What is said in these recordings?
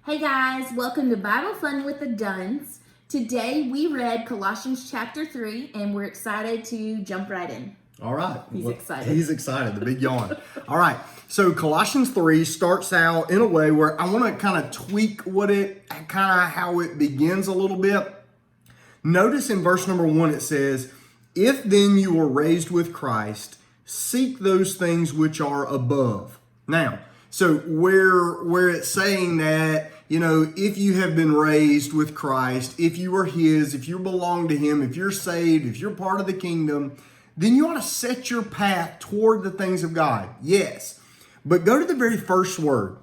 Hey guys, welcome to Bible Fun with the Dunns. Today we read Colossians chapter 3 and we're excited to jump right in. All right. He's excited. He's excited, the big yawn. All right. So Colossians 3 starts out in a way where I want to kind of tweak how it begins a little bit. Notice in verse number 1 it says, "If then you were raised with Christ, seek those things which are above." Now, so where it's saying that, if you have been raised with Christ, if you are His, if you belong to Him, if you're saved, if you're part of the kingdom, then you ought to set your path toward the things of God. Yes. But go to the very first word.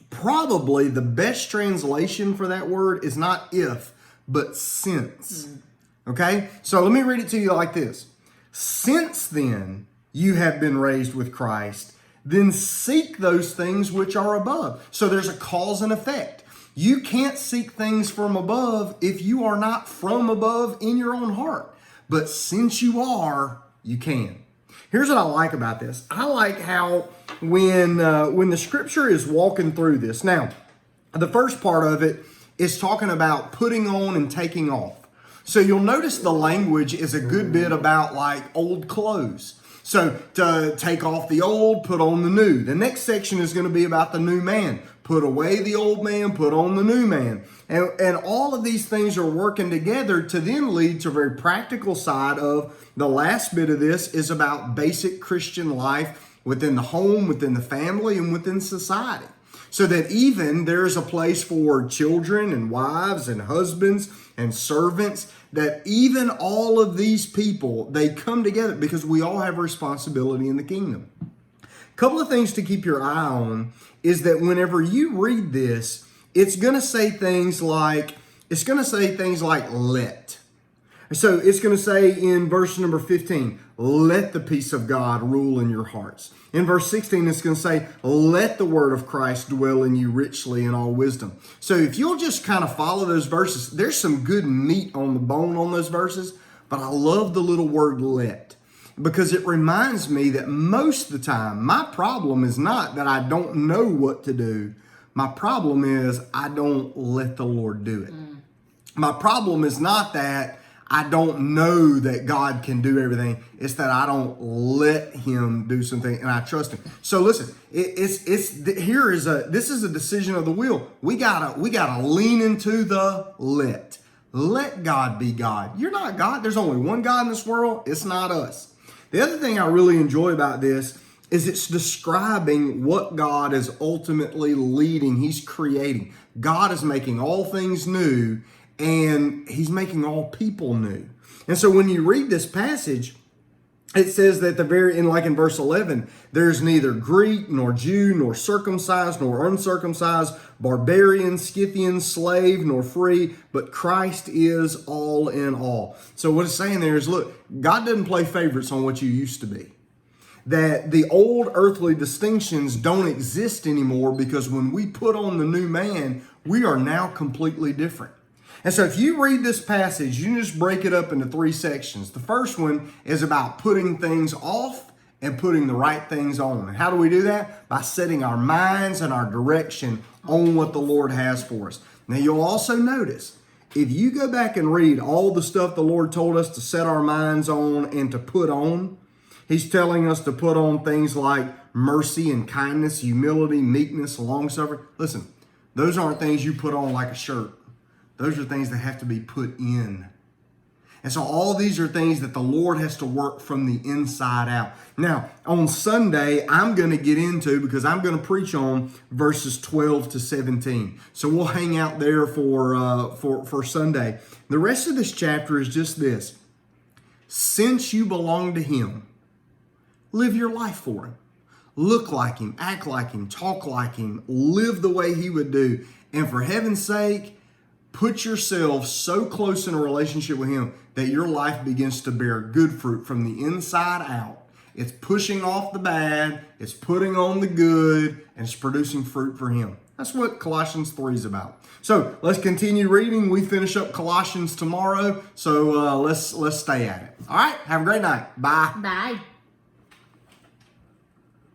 Probably the best translation for that word is not if, but since. Okay? So let me read it to you like this. Since then you have been raised with Christ, then seek those things which are above. So there's a cause and effect. You can't seek things from above if you are not from above in your own heart. But since you are, you can. Here's what I like about this. I like how when the scripture is walking through this. Now, the first part of it is talking about putting on and taking off. So you'll notice the language is a good bit about like old clothes. So to take off the old, put on the new. The next section is going to be about the new man. Put away the old man, put on the new man. And all of these things are working together to then lead to a very practical side of the last bit of this is about basic Christian life within the home, within the family, and within society. So that even there's a place for children and wives and husbands and servants, that even all of these people, they come together because we all have a responsibility in the kingdom. A couple of things to keep your eye on is that whenever you read this, it's going to say things like, let. So it's going to say in verse number 15, let the peace of God rule in your hearts. In verse 16, it's going to say, let the word of Christ dwell in you richly in all wisdom. So if you'll just kind of follow those verses, there's some good meat on the bone on those verses, but I love the little word let, because it reminds me that most of the time, my problem is not that I don't know what to do. My problem is I don't let the Lord do it. My problem is not that I don't know that God can do everything. It's that I don't let Him do something and I trust Him. So listen, this is a decision of the will. We gotta lean into the let. Let God be God. You're not God. There's only one God in this world. It's not us. The other thing I really enjoy about this is it's describing what God is ultimately leading. He's creating. God is making all things new, and He's making all people new. And so when you read this passage, it says that in verse 11, there's neither Greek nor Jew nor circumcised nor uncircumcised, barbarian, Scythian, slave nor free, but Christ is all in all. So what it's saying there is, look, God doesn't play favorites on what you used to be. That the old earthly distinctions don't exist anymore, because when we put on the new man, we are now completely different. And so if you read this passage, you can just break it up into three sections. The first one is about putting things off and putting the right things on. And how do we do that? By setting our minds and our direction on what the Lord has for us. Now you'll also notice, if you go back and read all the stuff the Lord told us to set our minds on and to put on, He's telling us to put on things like mercy and kindness, humility, meekness, long-suffering. Listen, those aren't things you put on like a shirt. Those are things that have to be put in. And so all these are things that the Lord has to work from the inside out. Now, on Sunday, I'm going to get into, because I'm going to preach on verses 12 to 17. So we'll hang out there for Sunday. The rest of this chapter is just this. Since you belong to Him, live your life for Him. Look like Him, act like Him, talk like Him, live the way He would do. And for heaven's sake, put yourself so close in a relationship with Him that your life begins to bear good fruit from the inside out. It's pushing off the bad, it's putting on the good, and it's producing fruit for Him. That's what Colossians 3 is about. So let's continue reading. We finish up Colossians tomorrow, so let's stay at it. All right, have a great night. Bye. Bye.